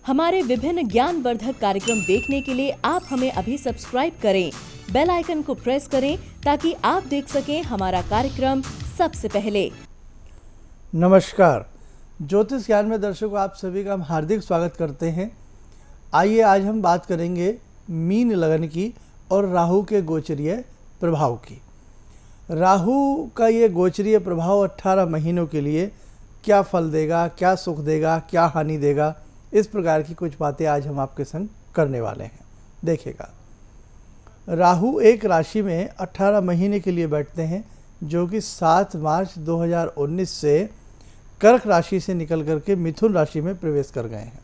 हमारे विभिन्न ज्ञानवर्धक कार्यक्रम देखने के लिए आप हमें अभी सब्सक्राइब करें, बेल आइकन को प्रेस करें ताकि आप देख सकें हमारा कार्यक्रम सबसे पहले। नमस्कार, ज्योतिष ज्ञान में दर्शकों आप सभी का हम हार्दिक स्वागत करते हैं। आइए आज हम बात करेंगे मीन लगन की और राहु के गोचरीय प्रभाव की। राहु का ये गोचरीय प्रभाव 18 महीनों के लिए क्या फल देगा, क्या सुख देगा, क्या हानि देगा, इस प्रकार की कुछ बातें आज हम आपके संग करने वाले हैं। देखिएगा, राहु एक राशि में 18 महीने के लिए बैठते हैं, जो कि 7 मार्च 2019 से कर्क राशि से निकल करके मिथुन राशि में प्रवेश कर गए हैं।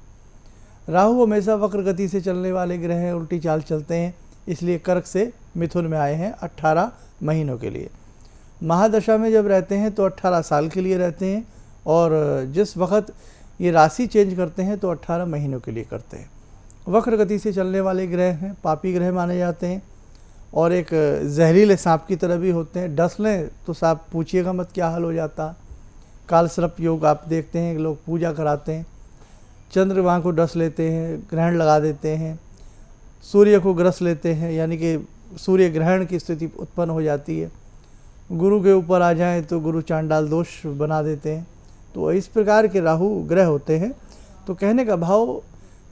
राहु हमेशा वक्र गति से चलने वाले ग्रह हैं, उल्टी चाल चलते हैं, इसलिए कर्क से मिथुन में आए हैं 18 महीनों के लिए। महादशा में जब रहते हैं तो 18 साल के लिए रहते हैं, और जिस वक्त ये राशि चेंज करते हैं तो 18 महीनों के लिए करते हैं। वक्र गति से चलने वाले ग्रह हैं, पापी ग्रह माने जाते हैं, और एक जहरीले सांप की तरह भी होते हैं। डस लें तो सांप पूछिएगा मत क्या हाल हो जाता। काल सर्प योग आप देखते हैं, लोग पूजा कराते हैं, चंद्रमा को डस लेते हैं, ग्रहण लगा देते हैं, सूर्य को ग्रस लेते हैं, यानी कि सूर्य ग्रहण की स्थिति उत्पन्न हो जाती है। गुरु के ऊपर आ जाएं तो गुरु चांडाल दोष बना देते हैं। तो इस प्रकार के राहु ग्रह होते हैं। तो कहने का भाव,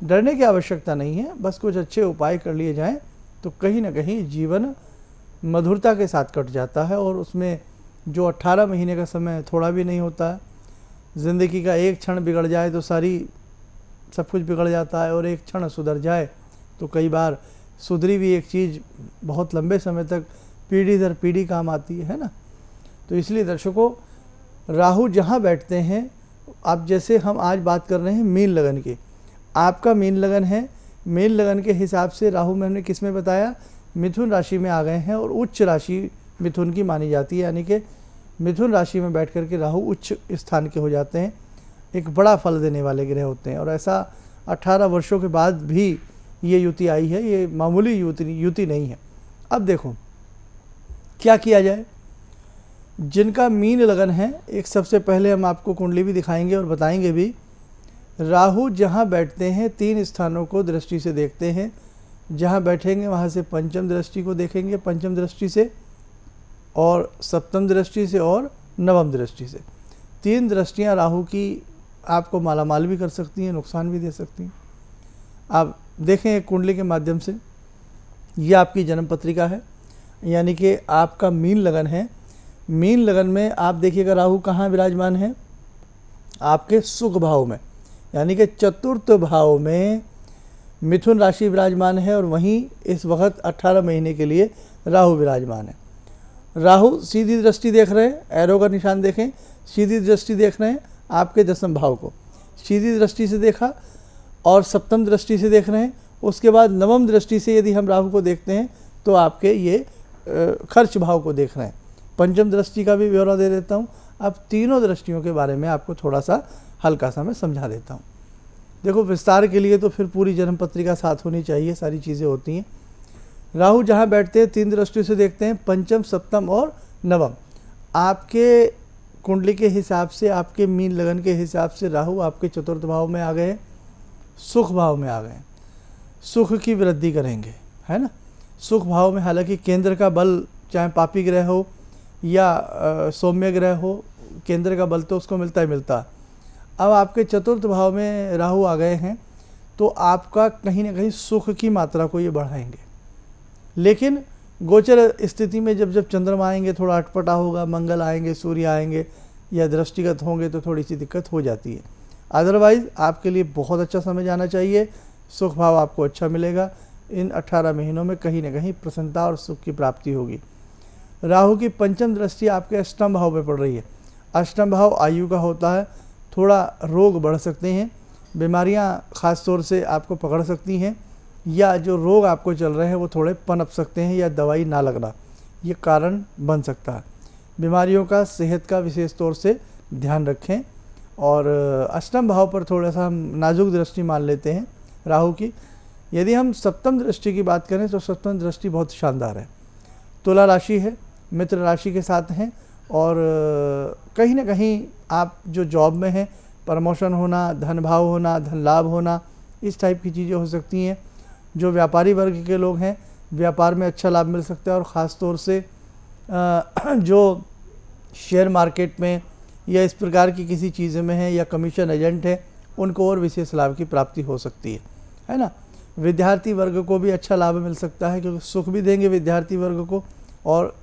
डरने की आवश्यकता नहीं है, बस कुछ अच्छे उपाय कर लिए जाएं तो कहीं ना कहीं जीवन मधुरता के साथ कट जाता है। और उसमें जो 18 महीने का समय थोड़ा भी नहीं होता है। ज़िंदगी का एक क्षण बिगड़ जाए तो सब कुछ बिगड़ जाता है, और एक क्षण सुधर जाए तो कई बार सुधरी भी एक चीज़ बहुत लंबे समय तक पीढ़ी दर पीढ़ी काम आती है ना। तो इसलिए दर्शकों, राहु जहाँ बैठते हैं, आप जैसे हम आज बात कर रहे हैं मीन लगन की, आपका मीन लगन है, मीन लगन के हिसाब से राहु मैंने किस में बताया, मिथुन राशि में आ गए हैं, और उच्च राशि मिथुन की मानी जाती है, यानी कि मिथुन राशि में बैठ करके राहु उच्च स्थान के हो जाते हैं, एक बड़ा फल देने वाले ग्रह होते हैं। और ऐसा 18 वर्षों के बाद भी ये युति आई है, ये मामूली युति नहीं है। अब देखो क्या किया जाए। जिनका मीन लगन है, एक सबसे पहले हम आपको कुंडली भी दिखाएंगे और बताएंगे भी। राहु जहाँ बैठते हैं 3 स्थानों को दृष्टि से देखते हैं। जहाँ बैठेंगे वहाँ से पंचम दृष्टि को देखेंगे, पंचम दृष्टि से, और सप्तम दृष्टि से, और नवम दृष्टि से। 3 दृष्टियाँ राहु की आपको मालामाल भी कर सकती हैं, नुकसान भी दे सकती हैं। आप देखें एक कुंडली के माध्यम से, ये आपकी जन्म पत्रिका है, यानी कि आपका मीन लगन है। मीन लगन में आप देखिएगा राहु कहाँ विराजमान है, आपके सुख भाव में, यानी कि चतुर्थ भाव में मिथुन राशि विराजमान है, और वहीं इस वक्त 18 महीने के लिए राहु विराजमान है। राहु सीधी दृष्टि देख रहे हैं, एरो का निशान देखें, सीधी दृष्टि देख रहे हैं आपके 10वें भाव को, सीधी दृष्टि से देखा, और सप्तम दृष्टि से देख रहे हैं। उसके बाद नवम दृष्टि से यदि हम राहु को देखते हैं तो आपके ये खर्च भाव को देख रहे हैं। पंचम दृष्टि का भी ब्यौरा दे देता हूँ। अब तीनों दृष्टियों के बारे में आपको थोड़ा सा हल्का सा मैं समझा देता हूँ। देखो, विस्तार के लिए तो फिर पूरी जन्म पत्रिका साथ होनी चाहिए, सारी चीज़ें होती हैं। राहु जहाँ बैठते हैं 3 दृष्टि से देखते हैं, पंचम, सप्तम और नवम। आपके कुंडली के हिसाब से, आपके मीन लगन के हिसाब से राहु आपके चतुर्थ भाव में आ गए, सुख भाव में आ गए, सुख की वृद्धि करेंगे, है ना। सुख भाव में हालांकि केंद्र का बल, चाहे पापी ग्रह हो या सौम्य ग्रह हो, केंद्र का बल तो उसको मिलता ही मिलता। अब आपके चतुर्थ भाव में राहु आ गए हैं, तो आपका कहीं ना कहीं सुख की मात्रा को ये बढ़ाएंगे। लेकिन गोचर स्थिति में जब चंद्रमा आएंगे थोड़ा अटपटा होगा, मंगल आएंगे, सूर्य आएंगे, या दृष्टिगत होंगे तो थोड़ी सी दिक्कत हो जाती है। अदरवाइज़ आपके लिए बहुत अच्छा समय जाना चाहिए, सुख भाव आपको अच्छा मिलेगा। इन 18 महीनों में कहीं ना कहीं प्रसन्नता और सुख की प्राप्ति होगी। राहु की पंचम दृष्टि आपके अष्टम भाव में पड़ रही है। अष्टम भाव आयु का होता है, थोड़ा रोग बढ़ सकते हैं, बीमारियां खास तौर से आपको पकड़ सकती हैं, या जो रोग आपको चल रहे हैं वो थोड़े पनप सकते हैं, या दवाई ना लगना ये कारण बन सकता है। बीमारियों का, सेहत का विशेष तौर से ध्यान रखें। और अष्टम भाव पर थोड़ा सा हम नाजुक दृष्टि मान लेते हैं राहु की। यदि हम सप्तम दृष्टि की बात करें तो सप्तम दृष्टि बहुत शानदार है। तुला राशि है, मित्र राशि के साथ हैं, और कहीं ना कहीं आप जो जॉब में हैं, प्रमोशन होना, धन भाव होना, धन लाभ होना, इस टाइप की चीज़ें हो सकती हैं। जो व्यापारी वर्ग के लोग हैं, व्यापार में अच्छा लाभ मिल सकता है, और ख़ास तौर से जो शेयर मार्केट में या इस प्रकार की किसी चीज़ में है या कमीशन एजेंट है, उनको और विशेष लाभ की प्राप्ति हो सकती है ना। विद्यार्थी वर्ग को भी अच्छा लाभ मिल सकता है, क्योंकि सुख भी देंगे विद्यार्थी वर्ग को, और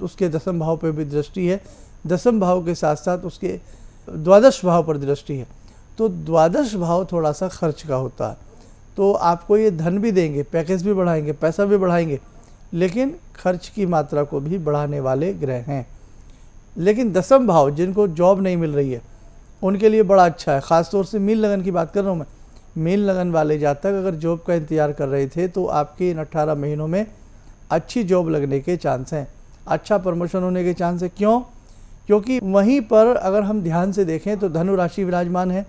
उसके दसम भाव पर भी दृष्टि है, दसम भाव के साथ साथ उसके द्वादश भाव पर दृष्टि है। तो द्वादश भाव थोड़ा सा खर्च का होता है, तो आपको ये धन भी देंगे, पैकेज भी बढ़ाएंगे, पैसा भी बढ़ाएंगे, लेकिन खर्च की मात्रा को भी बढ़ाने वाले ग्रह हैं। लेकिन दसम भाव, जिनको जॉब नहीं मिल रही है, उनके लिए बड़ा अच्छा है। ख़ास तौर से मीन लगन की बात कर रहा हूँ मैं। मीन लगन वाले जातक अगर जॉब का इंतज़ार कर रहे थे, तो आपके इन 18 महीनों में अच्छी जॉब लगने के चांस हैं, अच्छा प्रमोशन होने के चांस है। क्यों? क्योंकि वहीं पर अगर हम ध्यान से देखें तो धनु राशि विराजमान है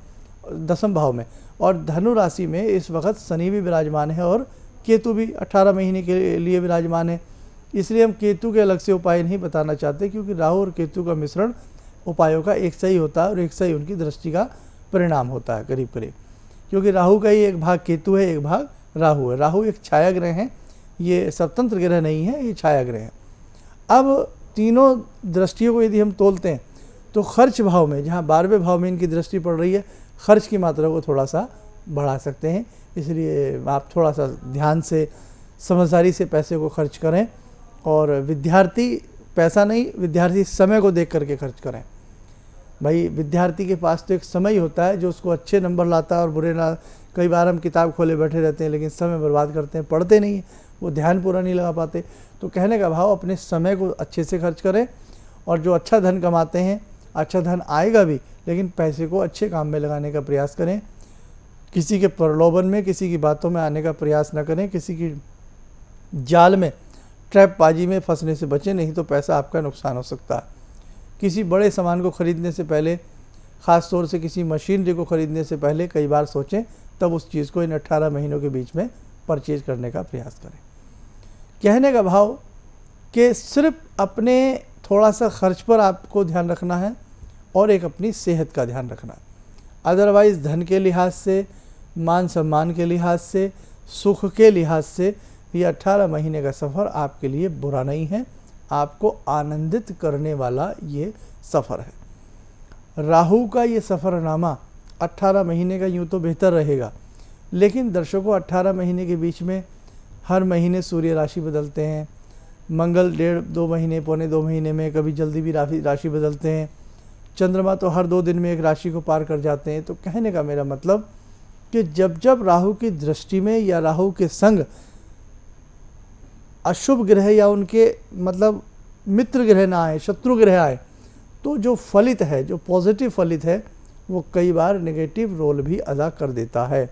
दसम भाव में, और धनु राशि में इस वक्त शनि भी विराजमान है, और केतु भी 18 महीने के लिए विराजमान है। इसलिए हम केतु के अलग से उपाय नहीं बताना चाहते, क्योंकि राहु और केतु का मिश्रण उपायों का एक सही होता है, और एक सही उनकी दृष्टि का परिणाम होता है करीब करीब। क्योंकि राहु का ही एक भाग केतु है, एक भाग राहु है। राहु एक छाया ग्रह है, ये स्वतंत्र ग्रह नहीं है, ये छाया ग्रह है। अब तीनों दृष्टियों को यदि हम तोलते हैं, तो खर्च भाव में, जहाँ 12वें भाव में इनकी दृष्टि पड़ रही है, खर्च की मात्रा को थोड़ा सा बढ़ा सकते हैं। इसलिए आप थोड़ा सा ध्यान से, समझदारी से पैसे को खर्च करें, और विद्यार्थी पैसा नहीं, विद्यार्थी समय को देख करके खर्च करें। भाई विद्यार्थी के पास तो एक समय ही होता है जो उसको अच्छे नंबर लाता है और बुरे ना। कई बार हम किताब खोले बैठे रहते हैं, लेकिन समय बर्बाद करते हैं, पढ़ते नहीं हैं, वो ध्यान पूरा नहीं लगा पाते। तो कहने का भाव, अपने समय को अच्छे से खर्च करें, और जो अच्छा धन कमाते हैं, अच्छा धन आएगा भी, लेकिन पैसे को अच्छे काम में लगाने का प्रयास करें। किसी के प्रलोभन में, किसी की बातों में आने का प्रयास न करें, किसी की जाल में, ट्रैपबाजी में फंसने से बचें, नहीं तो पैसा आपका नुकसान हो सकता है। किसी बड़े सामान को ख़रीदने से पहले, ख़ास तौर से किसी मशीनरी को ख़रीदने से पहले कई बार सोचें, तब उस चीज़ को इन 18 महीनों के बीच में परचेज करने का प्रयास करें। कहने का भाव कि सिर्फ अपने थोड़ा सा खर्च पर आपको ध्यान रखना है, और एक अपनी सेहत का ध्यान रखना है। अदरवाइज़ धन के लिहाज से, मान सम्मान के लिहाज से, सुख के लिहाज से, ये 18 महीने का सफ़र आपके लिए बुरा नहीं है, आपको आनंदित करने वाला ये सफ़र है। राहु का ये सफ़रनामा 18 महीने का यूँ तो बेहतर रहेगा, लेकिन दर्शकों 18 महीने के बीच में हर महीने सूर्य राशि बदलते हैं, मंगल 1.5-2 महीने, पौने 2 महीने में कभी जल्दी भी राशि बदलते हैं, चंद्रमा तो हर 2 दिन में एक राशि को पार कर जाते हैं। तो कहने का मेरा मतलब कि जब जब राहु की दृष्टि में या राहु के संग अशुभ ग्रह या उनके मतलब मित्र ग्रह ना आए, शत्रु ग्रह आए, तो जो फलित है, जो पॉजिटिव फलित है, वो कई बार नेगेटिव रोल भी अदा कर देता है।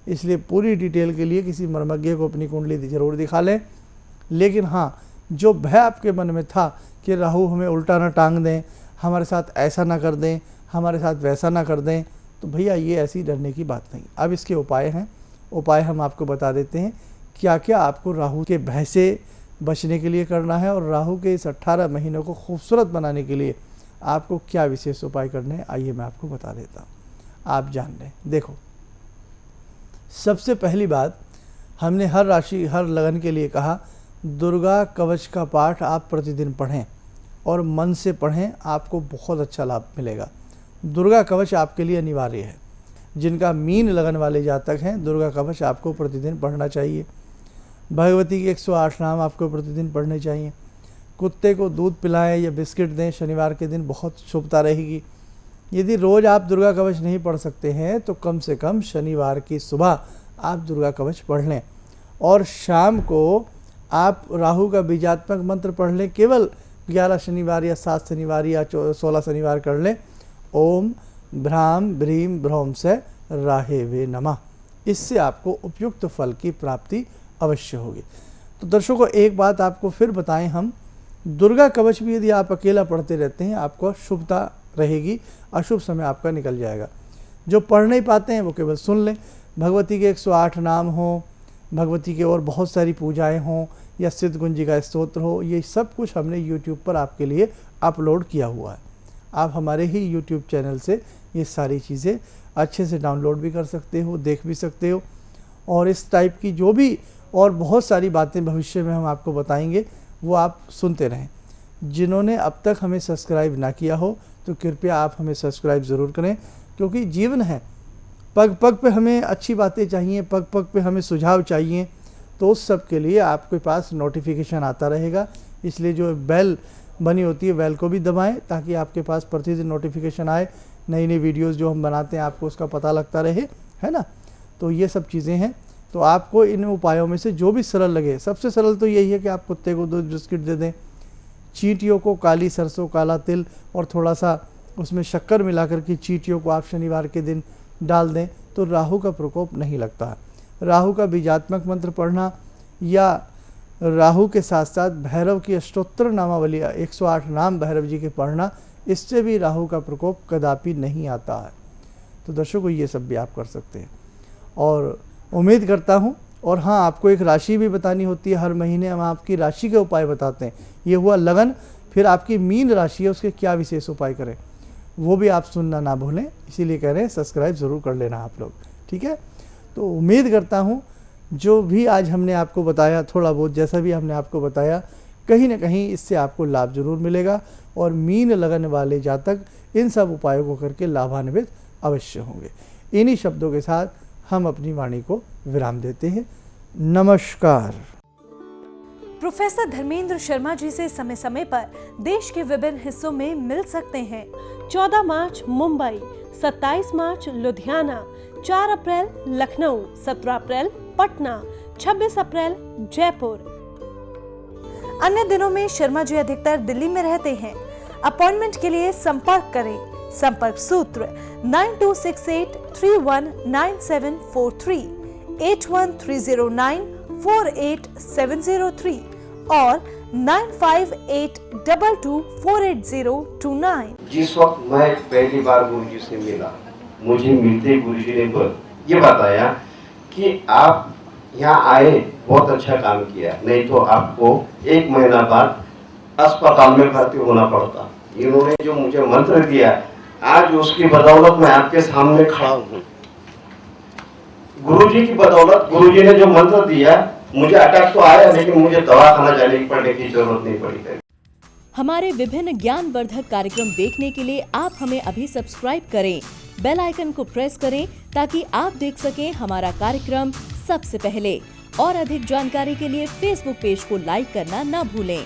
इसलिए पूरी डिटेल के लिए किसी मर्मज्ञ को अपनी कुंडली जरूर दिखा लें। लेकिन हाँ, जो भय आपके मन में था कि राहु हमें उल्टा ना टांग दें, हमारे साथ ऐसा ना कर दें, हमारे साथ वैसा ना कर दें, तो भैया ये ऐसी डरने की बात नहीं। अब इसके उपाय हैं, उपाय हम आपको बता देते हैं क्या क्या आपको राहु के भय से बचने के लिए करना है, और राहु के इस 18 महीनों को खूबसूरत बनाने के लिए आपको क्या विशेष उपाय करने हैं। आइए मैं आपको बता देता हूँ, आप जान लें। देखो, सबसे पहली बात, हमने हर राशि, हर लगन के लिए कहा, दुर्गा कवच का पाठ आप प्रतिदिन पढ़ें और मन से पढ़ें, आपको बहुत अच्छा लाभ मिलेगा। दुर्गा कवच आपके लिए अनिवार्य है। जिनका मीन लगन वाले जातक हैं, दुर्गा कवच आपको प्रतिदिन पढ़ना चाहिए। भगवती के 108 नाम आपको प्रतिदिन पढ़ने चाहिए। कुत्ते को दूध पिलाएं या बिस्किट दें, शनिवार के दिन बहुत शुभता रहेगी। यदि रोज़ आप दुर्गा कवच नहीं पढ़ सकते हैं, तो कम से कम शनिवार की सुबह आप दुर्गा कवच पढ़ लें, और शाम को आप राहु का बीजात्मक मंत्र पढ़ लें। केवल 11 शनिवार या 7 शनिवार या 16 शनिवार कर लें। ओम भ्राम भ्रीम भ्रौम से राहे वे नमः। इससे आपको उपयुक्त फल की प्राप्ति अवश्य होगी। तो दर्शकों, एक बात आपको फिर बताएं, हम दुर्गा कवच भी यदि आप अकेला पढ़ते रहते हैं, आपको शुभता रहेगी, अशुभ समय आपका निकल जाएगा। जो पढ़ नहीं पाते हैं वो केवल सुन लें। भगवती के 108 नाम हों, भगवती के और बहुत सारी पूजाएं हों, या सिद्ध गुंजी का स्तोत्र हो, ये सब कुछ हमने YouTube पर आपके लिए अपलोड किया हुआ है। आप हमारे ही YouTube चैनल से ये सारी चीज़ें अच्छे से डाउनलोड भी कर सकते हो, देख भी सकते हो। और इस टाइप की जो भी और बहुत सारी बातें भविष्य में हम आपको बताएंगे, वो आप सुनते रहें। जिन्होंने अब तक हमें सब्सक्राइब ना किया हो तो कृपया आप हमें सब्सक्राइब ज़रूर करें, क्योंकि जीवन है, पग पग पे हमें अच्छी बातें चाहिए, पग पग पे हमें सुझाव चाहिए, तो उस सब के लिए आपके पास नोटिफिकेशन आता रहेगा। इसलिए जो बेल बनी होती है, बेल को भी दबाएं ताकि आपके पास प्रतिदिन नोटिफिकेशन आए, नई नई वीडियोस जो हम बनाते हैं आपको उसका पता लगता रहे, है ना। तो ये सब चीज़ें हैं। तो आपको इन उपायों में से जो भी सरल लगे, सबसे सरल तो यही है कि आप कुत्ते को 2 बिस्किट दे दें, चींटियों को काली सरसों, काला तिल और थोड़ा सा उसमें शक्कर मिलाकर के चींटियों को आप शनिवार के दिन डाल दें, तो राहु का प्रकोप नहीं लगता है। राहु का बीजात्मक मंत्र पढ़ना या राहु के साथ साथ भैरव की अष्टोत्तर नामावली 108 नाम भैरव जी के पढ़ना, इससे भी राहु का प्रकोप कदापि नहीं आता है। तो दर्शकों, ये सब भी आप कर सकते हैं और उम्मीद करता हूँ। और हाँ, आपको एक राशि भी बतानी होती है, हर महीने हम आपकी राशि के उपाय बताते हैं। ये हुआ लगन, फिर आपकी मीन राशि है, उसके क्या विशेष उपाय करें वो भी आप सुनना ना भूलें। इसीलिए कह रहे हैं सब्सक्राइब ज़रूर कर लेना आप लोग, ठीक है। तो उम्मीद करता हूँ जो भी आज हमने आपको बताया, थोड़ा बहुत जैसा भी हमने आपको बताया, कहीं ना कहीं इससे आपको लाभ जरूर मिलेगा और मीन लगन वाले जातक इन सब उपायों को करके लाभान्वित अवश्य होंगे। इन्हीं शब्दों के साथ हम अपनी वाणी को विराम देते हैं। नमस्कार। प्रोफेसर धर्मेंद्र शर्मा जी से समय समय पर देश के विभिन्न हिस्सों में मिल सकते हैं। 14 मार्च मुंबई, 27 मार्च लुधियाना, 4 अप्रैल लखनऊ, 17 अप्रैल पटना, 26 अप्रैल जयपुर। अन्य दिनों में शर्मा जी अधिकतर दिल्ली में रहते हैं। अपॉइंटमेंट के लिए संपर्क करें। संपर्क सूत्र 9268319743, 8130948703 और 9582248029। जिस वक्त मैं पहली बार गुरुजी से मिला, मुझे मिलते गुरुजी ने ये बताया कि आप यहाँ आए, बहुत अच्छा काम किया, नहीं तो आपको 1 महीना बाद अस्पताल में भर्ती होना पड़ता। इन्होंने जो मुझे मंत्र दिया, आज उसकी बदौलत मैं आपके सामने खड़ा हूँ। गुरुजी की बदौलत, गुरुजी ने जो मंत्र दिया, मुझे अटैक तो आया लेकिन मुझे दवाखाना जाने पड़ने की जरूरत नहीं पड़ी। हमारे विभिन्न ज्ञानवर्धक कार्यक्रम देखने के लिए आप हमें अभी सब्सक्राइब करें, बेल आइकन को प्रेस करें ताकि आप देख सकें हमारा कार्यक्रम सबसे पहले। और अधिक जानकारी के लिए फेसबुक पेज को लाइक करना न भूलें।